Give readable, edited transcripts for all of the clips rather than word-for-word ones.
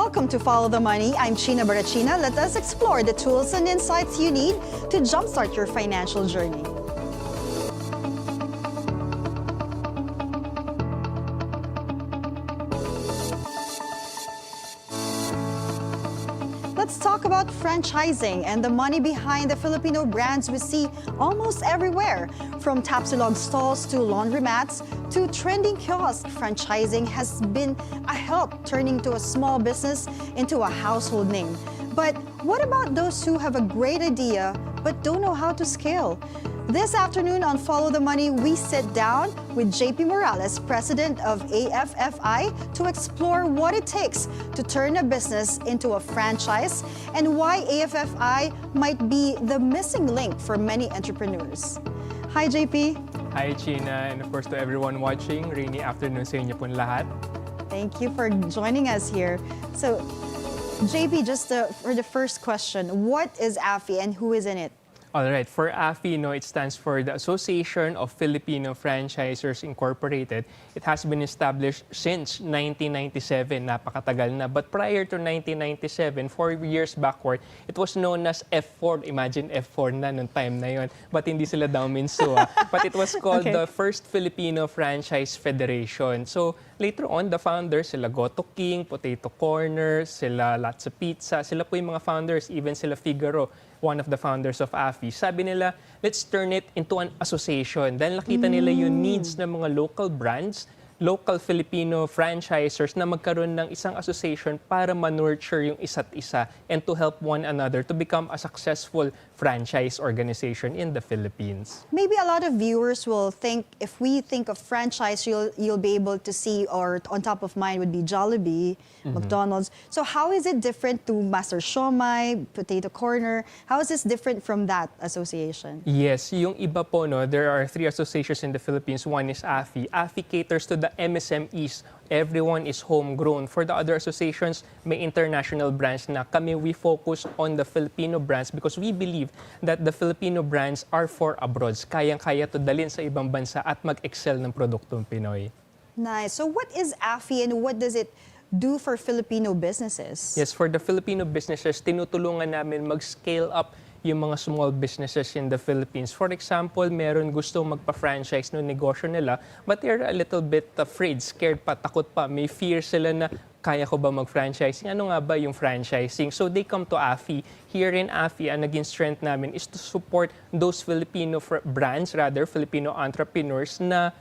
Welcome to Follow the Money. I'm China Barachina. Let us explore the tools and insights you need to jumpstart your financial journey. Let's talk about franchising and the money behind the Filipino brands we see almost everywhere. From tapsilog stalls to laundromats to trending kiosks, franchising has been a help turning to a small business into a household name. But what about those who have a great idea but don't know how to scale? This afternoon on Follow the Money, we sit down with Jaypee Morales, president of AFFI, to explore what it takes to turn a business into a franchise and why AFFI might be the missing link for many entrepreneurs. Hi, Jaypee. Hi, China, and of course to everyone watching. Rainy afternoon sa inyo pong lahat. Thank you for joining us here. So, Jaypee, just for the first question, what is AFFI and who is in it? All right, for AFFI, it stands for the Association of Filipino Franchisers Incorporated. It has been established since 1997, napakatagal na. But prior to 1997, 4 years backward, it was known as F4. Imagine F4 na noong time na yon. But hindi sila daw minso. But it was called the First Filipino Franchise Federation. So later on, the founders, sila Goto King, Potato Corner, sila Latsa Pizza, sila po yung mga founders, even sila Figaro, one of the founders of AFFI. Sabi nila, let's turn it into an association. Dahil nakita nila yung needs ng mga local brands, local Filipino franchisers na magkaroon ng isang association para ma-nurture yung isa't isa and to help one another to become a successful franchise organization in the Philippines. Maybe a lot of viewers will think, if we think of franchise, you'll be able to see, or on top of mind would be Jollibee, McDonald's. So how is it different to Master Siomai, Potato Corner? How is this different from that association? Yes, yung iba po, there are 3 associations in the Philippines. One is AFFI. AFFI caters to the MSMEs. Everyone is homegrown. For the other associations, may international brands na. Kami, we focus on the Filipino brands because we believe that the Filipino brands are for abroad. Kayang-kaya to dalhin sa ibang bansa at mag-excel ng produktong Pinoy. Nice. So what is AFFI and what does it do for Filipino businesses? Yes, for the Filipino businesses, tinutulungan namin mag-scale up yung mga small businesses in the Philippines. For example, meron gustong magpa-franchise ng negosyo nila, but they're a little bit afraid, scared pa, takot pa. May fear sila na, kaya ko ba mag-franchising? Ano nga ba yung franchising? So they come to AFFI. Here in AFFI, ang naging strength namin is to support those Filipino brands, rather Filipino entrepreneurs na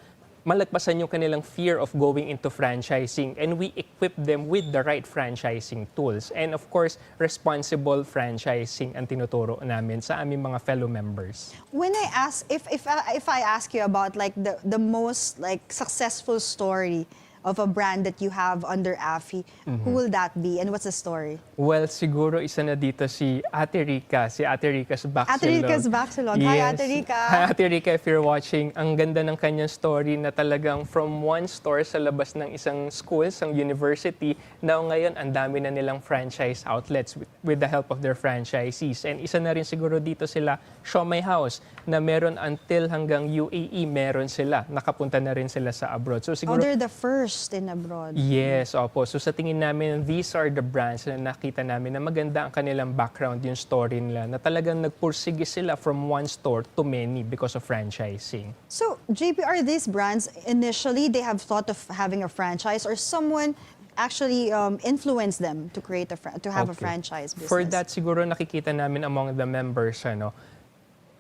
malagpasan yung kanilang fear of going into franchising, and we equip them with the right franchising tools. And of course, responsible franchising ang tinuturo namin sa aming mga fellow members. When I ask, if I ask you about like the most like successful story of a brand that you have under AFFI, who will that be and what's the story? Well, siguro isa na dito si Ate Rica, si Ate Rica's Backsilog. Ate Rica's Backsilog. Yes. Hi, Ate Rica. Hi, Ate Rica, if you're watching. Ang ganda ng kanyang story na talagang from one store sa labas ng isang school, isang university, now ngayon ang dami na nilang franchise outlets with the help of their franchisees. And isa na rin siguro dito sila, Siomai House, na meron until hanggang UAE, meron sila. Nakapunta na rin sila sa abroad. So siguro, they're the first in abroad. Yes, opo. So sa tingin namin, these are the brands na nakita namin na maganda ang kanilang background, yung story nila, na talagang nagpursige sila from one store to many because of franchising. So, JP, are these brands, initially, they have thought of having a franchise or someone actually influenced them to create to have a franchise business? For that, siguro nakikita namin among the members,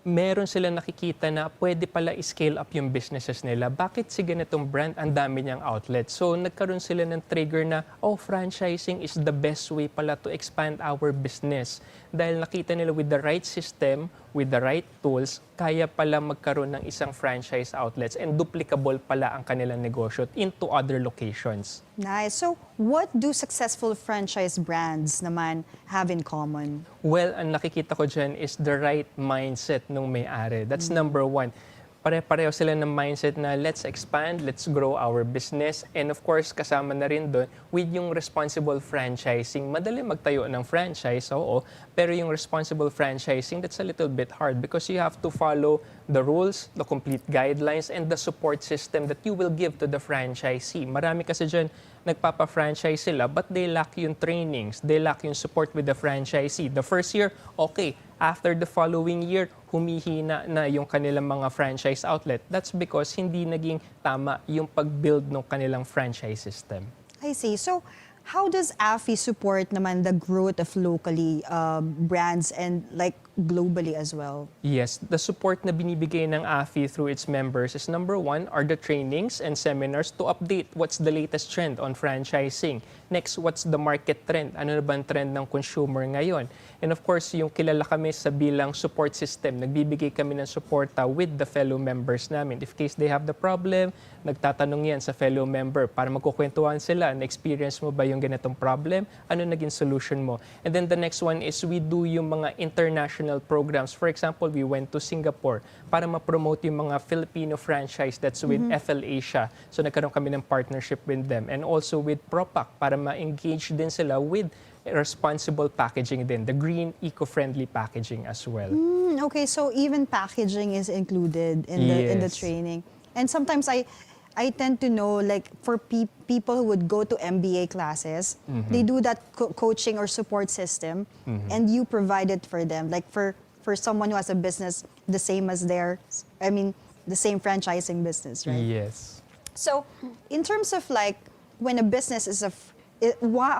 meron sila nakikita na pwede pala i-scale up yung businesses nila. Bakit si ganitong brand, ang dami niyang outlet? So nagkaroon sila ng trigger na, franchising is the best way pala to expand our business. Dahil nakita nila with the right system, with the right tools, kaya pala magkaroon ng isang franchise outlets and duplicable pala ang kanilang negosyo into other locations. Nice. So, what do successful franchise brands naman have in common? Well, ang nakikita ko dyan is the right mindset ng may-ari. That's number one. Pare-pareho sila ng mindset na let's expand, let's grow our business. And of course, kasama na rin doon with yung responsible franchising. Madali magtayo ng franchise, oo. Pero yung responsible franchising, that's a little bit hard because you have to follow the rules, the complete guidelines, and the support system that you will give to the franchisee. Marami kasi dyan nagpapa-franchise sila but they lack yung trainings, they lack yung support with the franchisee. The first year, okay. After the following year, humihina na yung kanilang mga franchise outlet. That's because hindi naging tama yung pag-build ng kanilang franchise system. I see. So, how does AFFI support naman the growth of locally brands and like globally as well? Yes, the support na binibigay ng AFFI through its members is number one are the trainings and seminars to update what's the latest trend on franchising. Next, what's the market trend? Ano na ba ang trend ng consumer ngayon? And of course, yung kilala kami sa bilang support system, nagbibigay kami ng suporta with the fellow members namin. If case they have the problem, nagtatanong yan sa fellow member para magkukwentuhan sila. Na-experience mo ba yung ganitong problem? Ano naging solution mo? And then the next one is we do yung mga international programs. For example, we went to Singapore para ma-promote yung mga Filipino franchise that's with FL Asia. So nagkaroon kami ng partnership with them. And also with Propac para ma-engage din sila with responsible packaging din, the green, eco-friendly packaging as well. Okay, so even packaging is included in the training. And sometimes I tend to know, like, for people who would go to MBA classes, they do that coaching or support system, and you provide it for them. Like for someone who has a business the same as theirs, I mean, the same franchising business, right? Yes. So, in terms of like, when a business is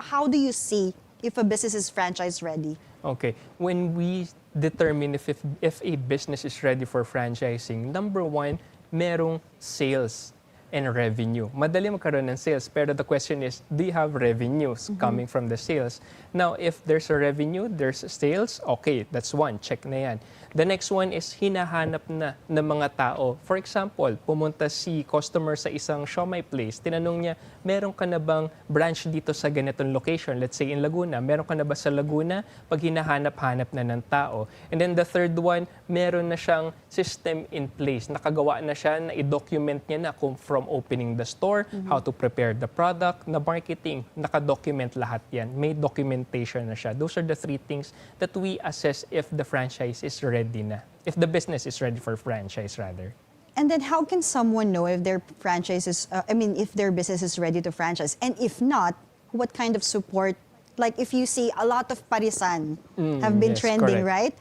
how do you see if a business is franchise ready? Okay. When we determine if a business is ready for franchising, number one, merong sales and revenue. Madali magkaroon ng sales, pero the question is, do you have revenues coming from the sales? Now, if there's a revenue, there's sales, okay, that's one, check na yan. The next one is hinahanap na ng mga tao. For example, pumunta si customer sa isang siomai place, tinanong niya, meron ka na bang branch dito sa ganitong location? Let's say in Laguna, meron ka na ba sa Laguna? Pag hinahanap-hanap na ng tao. And then the third one, meron na siyang system in place. Nakagawa na siya, na i-document niya na kung from opening the store, how to prepare the product, na marketing, nakadocument lahat yan. May documentation na siya. Those are the three things that we assess if the franchise is ready na. If the business is ready for franchise, rather. And then how can someone know if their franchise is, if their business is ready to franchise? And if not, what kind of support? Like if you see a lot of parisan have been yes, trending, correct. right?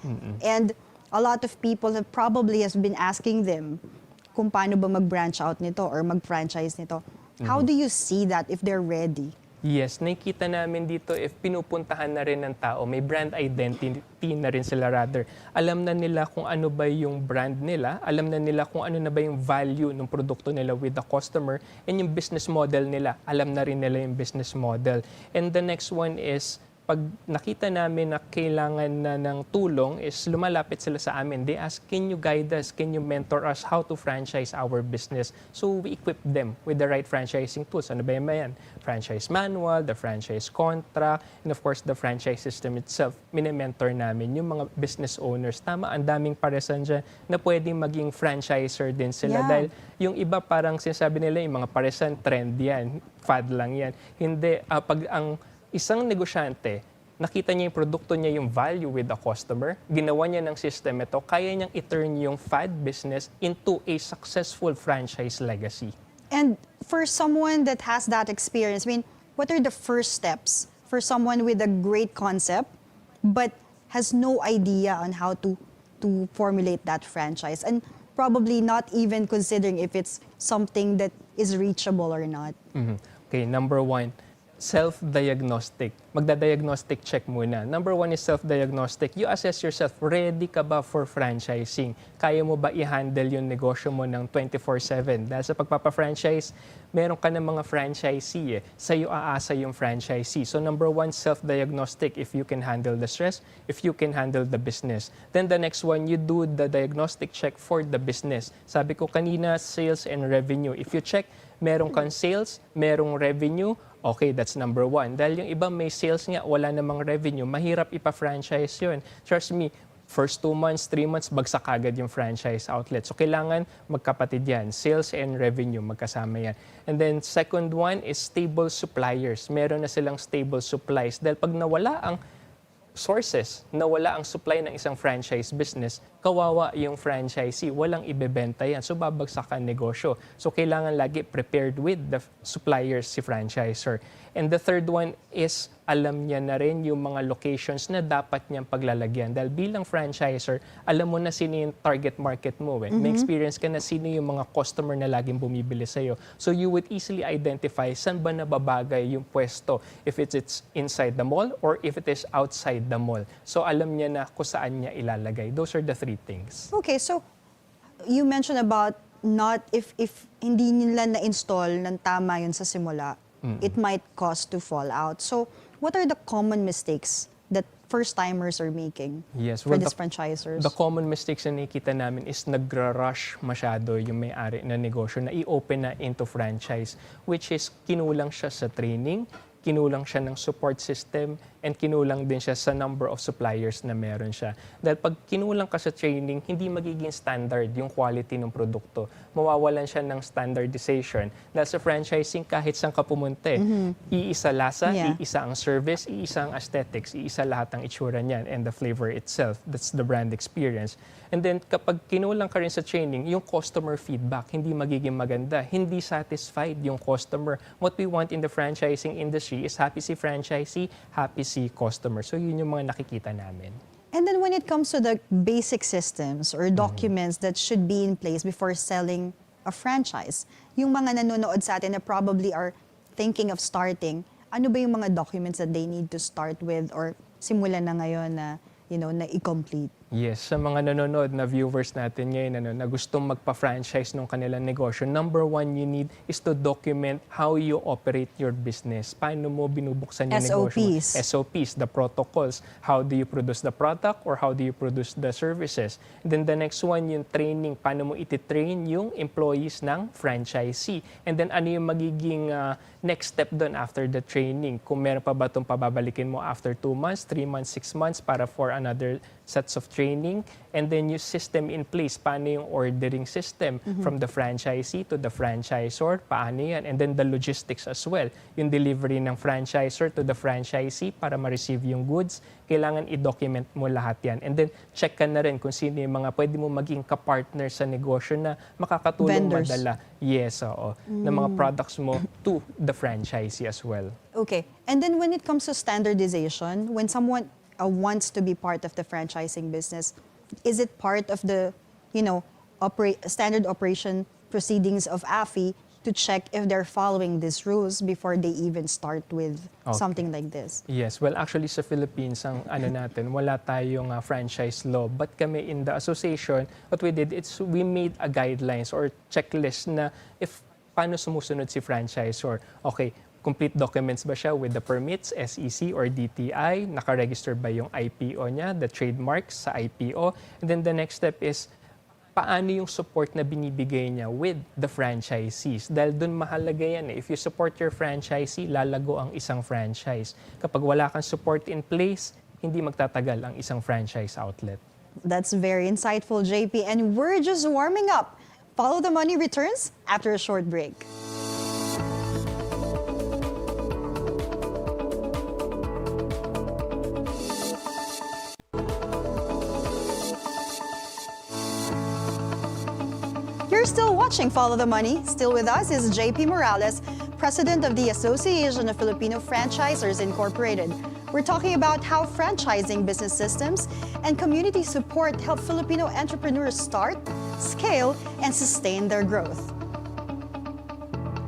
And a lot of people have probably has been asking them kung paano ba mag-branch out nito or mag-franchise nito. How do you see that if they're ready? Yes, nakikita namin dito if pinupuntahan na rin ng tao, may brand identity na rin sila rather. Alam na nila kung ano ba yung brand nila, alam na nila kung ano na ba yung value ng produkto nila with the customer, and yung business model nila, alam na rin nila yung business model. And the next one is, pag nakita namin na kailangan na ng tulong is lumalapit sila sa amin. They ask, can you guide us? Can you mentor us how to franchise our business? So we equip them with the right franchising tools. Ano ba yan? Franchise manual, the franchise contract, and of course the franchise system itself. Minimentor namin yung mga business owners. Tama, ang daming paresan dyan na pwedeng maging franchiser din sila. Yeah. Dahil yung iba parang sinasabi nila yung mga paresan, trend yan, fad lang yan. Hindi, pag ang isang negosyante, nakita niya yung produkto niya, yung value with the customer, ginawa niya ng system ito, kaya niyang i-turn yung fad business into a successful franchise legacy. And for someone that has that experience, what are the first steps for someone with a great concept but has no idea on how to formulate that franchise and probably not even considering if it's something that is reachable or not? Okay, number one, self-diagnostic. Magda-diagnostic check muna. Number one is self-diagnostic. You assess yourself, ready ka ba for franchising? Kaya mo ba i-handle yung negosyo mo ng 24/7? Dahil sa pagpapa-franchise, meron ka ng mga franchisee. Sa'yo aasa yung franchisee. So number one, self-diagnostic. If you can handle the stress, if you can handle the business. Then the next one, you do the diagnostic check for the business. Sabi ko kanina, sales and revenue. If you check, meron kang sales, merong revenue, okay, that's number one. Dahil yung iba may sales nga, wala namang revenue, mahirap ipa-franchise yun. Trust me, first 2 months, 3 months, bagsak agad yung franchise outlet. So kailangan magkapatid yan, sales and revenue, magkasama yan. And then second one is stable suppliers. Meron na silang stable supplies. Dahil pag nawala ang sources na wala ang supply ng isang franchise business, kawawa yung franchisee, walang ibebenta yan. So babagsak ang negosyo. So kailangan lagi prepared with the suppliers si franchisor. And the third one is alam niya na rin yung mga locations na dapat niyang paglalagyan. Dahil bilang franchisor, alam mo na sino yung target market mo. May experience ka na sino yung mga customer na laging bumibili sa'yo. So you would easily identify saan ba nababagay yung pwesto. If it's inside the mall or if it is outside the mall. So alam niya na kung saan niya ilalagay. Those are the three things. Okay, so you mentioned about not if hindi nila na-install ng tama yun sa simula, it might cause to fall out. So what are the common mistakes that first-timers are making for these franchisors? The common mistakes na nakikita namin is nagra-rush masyado yung may-ari na negosyo na i-open na into franchise, which is kinulang siya sa training, kinulang siya ng support system, and kinulang din siya sa number of suppliers na meron siya. Dahil pag kinulang ka sa training, hindi magiging standard yung quality ng produkto. Mawawalan siya ng standardization. Dahil sa franchising, kahit saan ka pumunta, iisa lasa, iisa ang service, iisa ang aesthetics, iisa lahat ang itsura niyan, and the flavor itself. That's the brand experience. And then kapag kinulang ka rin sa training, yung customer feedback, hindi magiging maganda. Hindi satisfied yung customer. What we want in the franchising industry is happy si franchisee, happy si customer. So yun yung mga nakikita namin. And then when it comes to the basic systems or documents that should be in place before selling a franchise, yung mga nanonood sa atin na probably are thinking of starting, ano ba yung mga documents that they need to start with or simulan na ngayon na, na i-complete? Yes, sa mga nanonood na viewers natin ngayon na gustong magpa-franchise ng kanilang negosyo, number one you need is to document how you operate your business. Paano mo binubuksan yung negosyo mo? SOPs, the protocols. How do you produce the product or how do you produce the services? And then the next one, yung training. Paano mo iti-train yung employees ng franchisee? And then ano yung magiging next step doon after the training? Kung meron pa ba itong pababalikin mo after 2 months, 3 months, 6 months para for another sets of training, and then yung system in place, paano yung ordering system from the franchisee to the franchisor, paano yan, and then the logistics as well, yung delivery ng franchisor to the franchisee para ma-receive yung goods, kailangan i-document mo lahat yan, and then check ka na rin kung sino yung mga pwede mo maging kapartner sa negosyo na makakatulong madala, ng mga products mo to the franchisee as well. Okay, and then when it comes to standardization, when someone wants to be part of the franchising business, is it part of the, standard operation proceedings of AFFI to check if they're following these rules before they even start with something like this? Yes, well actually sa Philippines, ang natin, wala tayong franchise law. But kami in the association, what we did is we made a guidelines or checklist na if paano sumusunod si franchisor. Okay, complete documents ba siya with the permits, SEC or DTI? Nakaregister ba yung IPO niya, the trademarks sa IPO? And then the next step is, paano yung support na binibigay niya with the franchisees? Dahil dun mahalaga yan. If you support your franchisee, lalago ang isang franchise. Kapag wala kang support in place, hindi magtatagal ang isang franchise outlet. That's very insightful, JP. And we're just warming up. Follow the Money returns after a short break. You're still watching Follow the Money. Still with us is Jaypee Morales, President of the Association of Filipino Franchisers Incorporated. We're talking about how franchising business systems and community support help Filipino entrepreneurs start, scale, and sustain their growth.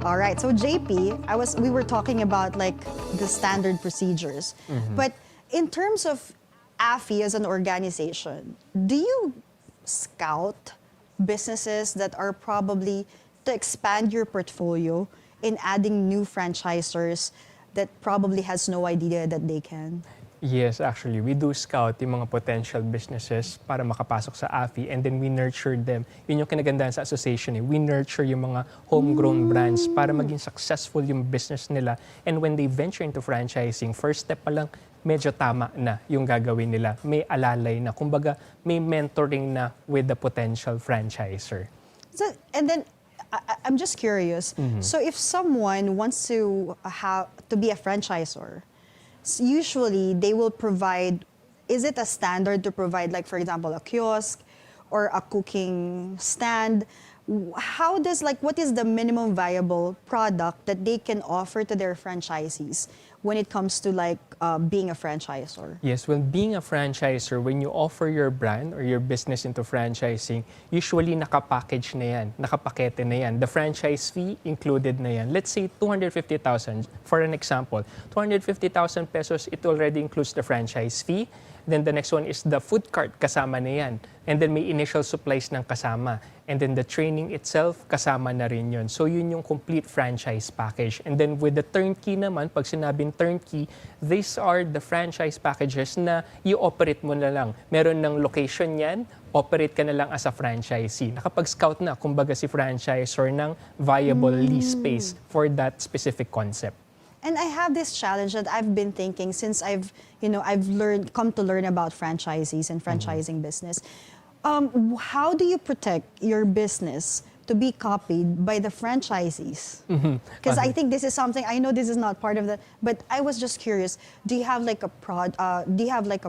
All right, so JP, we were talking about like the standard procedures, but in terms of AFFI as an organization, do you scout businesses that are probably to expand your portfolio in adding new franchisors that probably has no idea that they can? Yes, actually, we do scout yung mga potential businesses para makapasok sa AFFI and then we nurture them. Yun yung kinagandahan sa association. We nurture yung mga homegrown brands para maging successful yung business nila. And when they venture into franchising, first step pa lang, medyo tama na yung gagawin nila. May alalay na. Kumbaga, may mentoring na with the potential franchisor. So, and then, I'm just curious. So if someone wants to be a franchisor, usually they will provide is it a standard to provide, like, for example, a kiosk or a cooking stand? How does, like, what is the minimum viable product that they can offer to their franchisees when it comes to, like, being a franchisor? Yes, well, being a franchisor, when you offer your brand or your business into franchising, usually nakapackage na yan, nakapakete na yan. The franchise fee included na yan. Let's say 250,000, for an example. 250,000 pesos, it already includes the franchise fee. Then the next one is the food cart, kasama na yan. And then may initial supplies ng kasama. And then the training itself, kasama na rin yun. So yun yung complete franchise package. And then with the turnkey naman, pag sinabing turnkey, these are the franchise packages na i-operate mo na lang. Meron ng location yan, operate ka na lang as a franchisee. Nakapag-scout na, kumbaga si franchisor ng viable lease space for that specific concept. And I have this challenge that I've been thinking since I've come to learn about franchisees and franchising business. How do you protect your business to be copied by the franchisees? Because I think this is something, I know this is not part of the, but I was just curious, do you have like a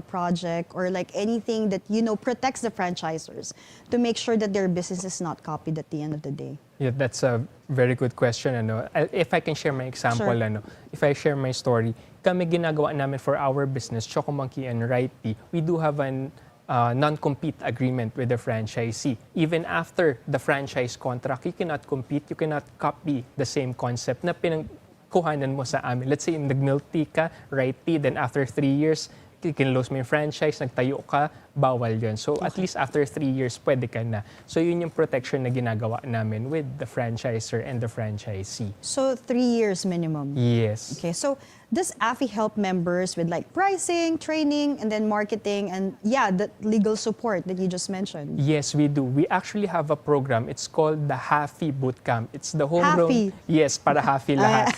project or like anything that, protects the franchisors to make sure that their business is not copied at the end of the day? Yeah, that's a very good question. If I can share my example, Sure. If I share my story, kami ginagawa namin for our business, Choco Monkey and Jaypee, we do have an non-compete agreement with the franchisee. Even after the franchise contract, you cannot compete, you cannot copy the same concept na pinagkuhanan mo sa amin. Let's say, nag-milk tea ka, Jaypee, then after 3 years, kinlose mo yung franchise, nagtayo ka, bawal yun. So at least after 3 years, pwede ka na. So yun yung protection na ginagawa namin with the franchisor and the franchisee. So 3 years minimum? Yes. Okay, so does AFFI help members with like pricing, training, and then marketing, and the legal support that you just mentioned? Yes, we do. We actually have a program. It's called the AFFI Bootcamp. It's the homegrown... AFFI? Yes, para AFFI lahat.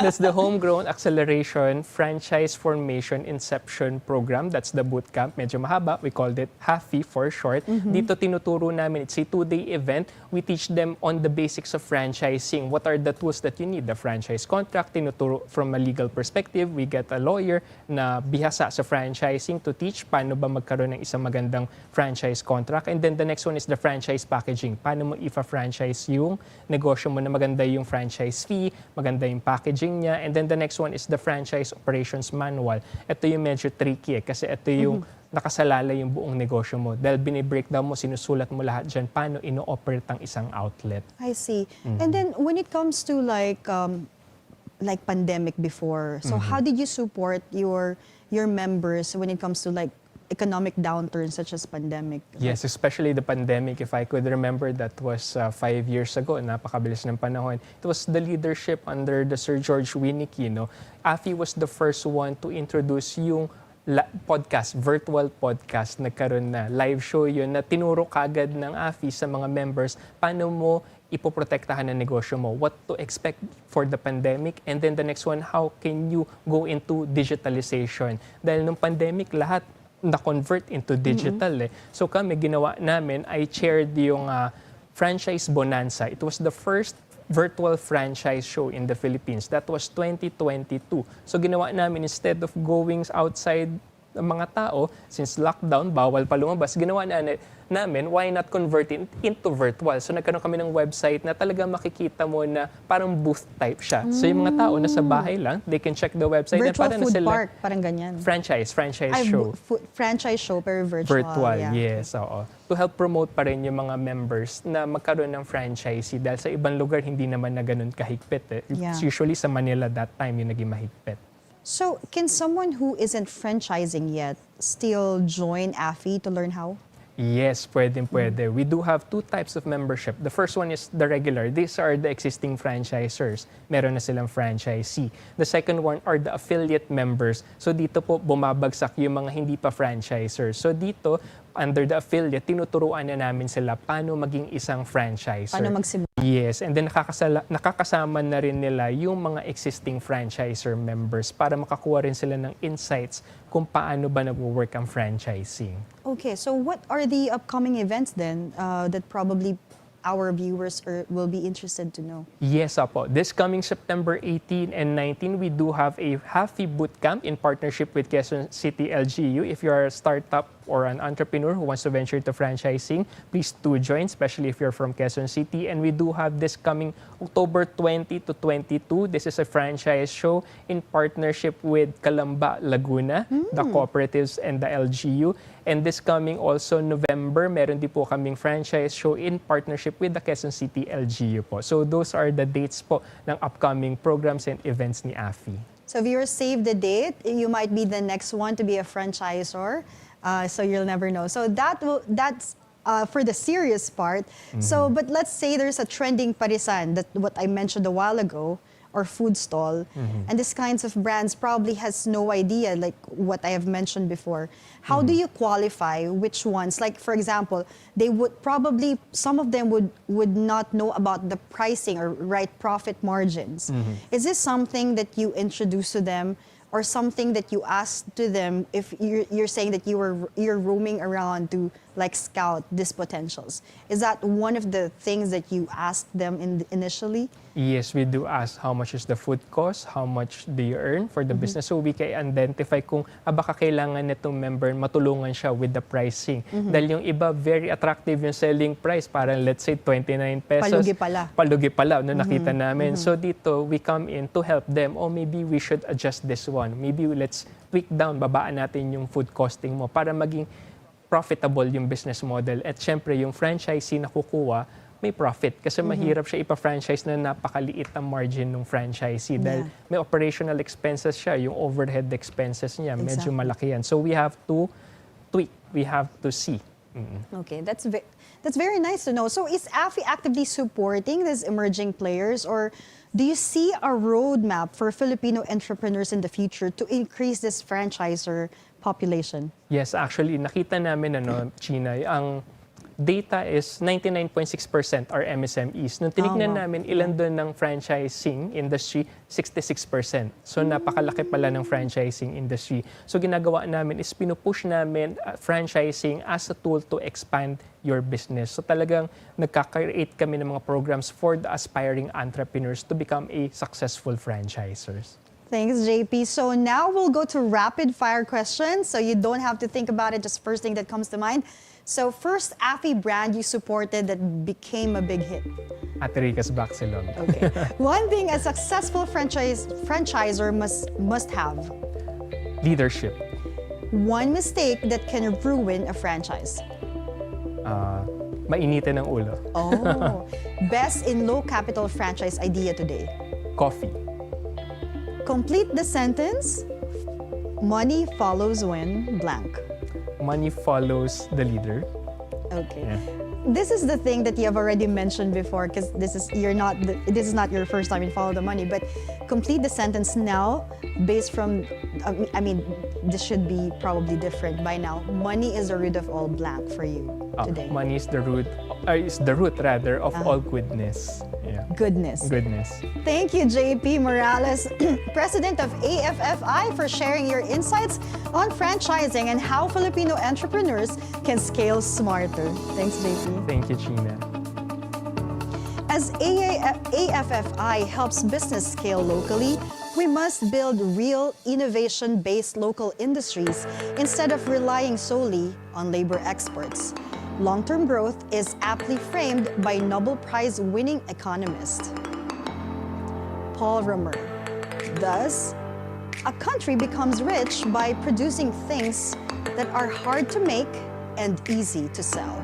That's the Homegrown Acceleration Franchise Formation Inception Program. That's the bootcamp. Medyo mahaba. We called it AFFI for short. Dito tinuturo namin. It's a 2-day event. We teach them on the basics of franchising. What are the tools that you need? The franchise contract, tinuturo from a legal perspective. We get a lawyer na bihasa sa franchising to teach paano ba magkaroon ng isang magandang franchise contract. And then the next one is the franchise packaging. Paano mo ifa-franchise yung negosyo mo na maganda yung franchise fee, maganda yung packaging niya. And then the next one is the franchise operations manual. Ito yung medyo tricky kasi ito yung nakasalala yung buong negosyo mo. Dahil binibreakdown mo, sinusulat mo lahat dyan, paano ino-operate ang isang outlet. I see. And then when it comes to like pandemic before, so how did you support your members when it comes to like economic downturns such as pandemic? Yes, especially the pandemic. If I could remember, that was 5 years ago. Napakabilis ng panahon. It was the leadership under the Sir George Winnicky. AFFI was the first one to introduce yung podcast, virtual podcast. Nagkaroon na live show yun na tinuro kagad ng AFFI sa mga members paano mo ipoprotektahan ang negosyo mo, what to expect for the pandemic, and then the next one, how can you go into digitalization? Dahil nung pandemic, lahat na-convert into digital. So kami, ginawa namin, I chaired yung Franchise Bonanza. It was the first virtual franchise show in the Philippines. That was 2022. So ginawa namin, instead of going outside ng mga tao, since lockdown, bawal pa lumabas, ginawa namin, why not convert it into virtual? So nagkaroon kami ng website na talaga makikita mo na parang booth type siya. So yung mga tao nasa bahay lang, they can check the website. Virtual and food sila, park, parang ganyan. franchise show. Franchise show pero virtual. Virtual, yeah. yes. Oo. To help promote pa rin yung mga members na magkaroon ng franchisee dahil sa ibang lugar hindi naman na ganun kahigpit. Yeah. Usually sa Manila that time yung naging mahigpit. So can someone who isn't franchising yet still join AFFI to learn how? Yes, pwede. We do have 2 types of membership. The first one is the regular. These are the existing franchisors. Meron na silang franchisee. The second one are the affiliate members. So dito po bumabagsak yung mga hindi pa franchisors. So dito, under the affiliate, tinuturuan na namin sila paano maging isang franchisor. Paano magsimula? Yes, and then nakakasama na rin nila yung mga existing franchisor members para makakuha rin sila ng insights kung paano ba nag-work ang franchising. Okay, so what are the upcoming events then that probably our viewers will be interested to know? Yes, Apo. This coming September 18 and 19, we do have a AFFI bootcamp in partnership with Quezon City LGU. If you are a startup or an entrepreneur who wants to venture into franchising, please do join, especially if you're from Quezon City. And we do have this coming October 20 to 22. This is a franchise show in partnership with Calamba, Laguna, the cooperatives and the LGU. And this coming also November, meron din po kaming franchise show in partnership with the Quezon City LGU po. So those are the dates po ng upcoming programs and events ni AFFI. So viewers, save the date. You might be the next one to be a franchisor. So you'll never know. So that's for the serious part. So, but let's say there's a trending parisan, that what I mentioned a while ago, or food stall, and this kinds of brands probably has no idea, like what I have mentioned before. How do you qualify which ones? Like, for example, they would probably, some of them would not know about the pricing or right profit margins. Is this something that you introduce to them, or something that you ask to them if you're saying that you're roaming around to like scout these potentials? Is that one of the things that you asked them initially? Yes, we do ask how much is the food cost, how much do you earn for the business, so we can identify kung baka kailangan nitong member matulungan siya with the pricing. Dahil yung iba, very attractive yung selling price, parang let's say 29 pesos. Palugi pala. Palugi pala, no, nakita namin. So dito, we come in to help them, oh maybe we should adjust this one. Maybe let's tweak down, babaan natin yung food costing mo para maging profitable yung business model. At syempre, yung franchisee na kukuha, may profit. Kasi mahirap siya ipa-franchise na napakaliit ang margin ng franchisee. Dahil may operational expenses siya, yung overhead expenses niya, medyo malaki yan. So we have to tweak, we have to see. Okay, that's very nice to know. So is AFFI actively supporting these emerging players, or do you see a roadmap for Filipino entrepreneurs in the future to increase this franchisor population? Yes, actually, nakita namin, China, ang data is 99.6% are MSMEs. Nung tinignan namin ilan doon ng franchising industry, 66%. So napakalaki pala ng franchising industry. So ginagawa namin is pinupush namin franchising as a tool to expand your business. So talagang nagka-create kami ng mga programs for the aspiring entrepreneurs to become a successful franchisors. Thanks, JP. So now we'll go to rapid fire questions. So you don't have to think about it, just first thing that comes to mind. So first AFFI brand you supported that became a big hit? Ate Rica's Tapsilog. Okay. One thing a successful franchisor must have? Leadership. One mistake that can ruin a franchise? Mainitin ang ulo. Oh. Best in low capital franchise idea today? Coffee. Complete the sentence. Money follows when blank. Money follows the leader. Okay. Yeah. This is the thing that you have already mentioned before, because this is not your first time in Follow the Money, but complete the sentence now based from, I mean, this should be probably different by now. Money is the root of all blank for you today. Money is the root rather of all goodness. Yeah. Goodness. Goodness. Thank you, Jaypee Morales, President of AFFI, for sharing your insights on franchising and how Filipino entrepreneurs can scale smarter. Thanks, JP. Thank you, Gina. As AFFI helps business scale locally, we must build real innovation-based local industries instead of relying solely on labor exports. Long-term growth is aptly framed by Nobel Prize-winning economist Paul Romer. Thus, a country becomes rich by producing things that are hard to make and easy to sell.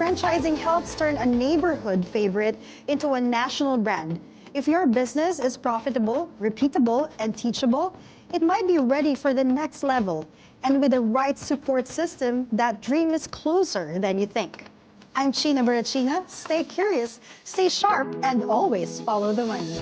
Franchising helps turn a neighborhood favorite into a national brand. If your business is profitable, repeatable, and teachable, it might be ready for the next level. And with the right support system, that dream is closer than you think. I'm China Barachina. Stay curious, stay sharp, and always follow the money.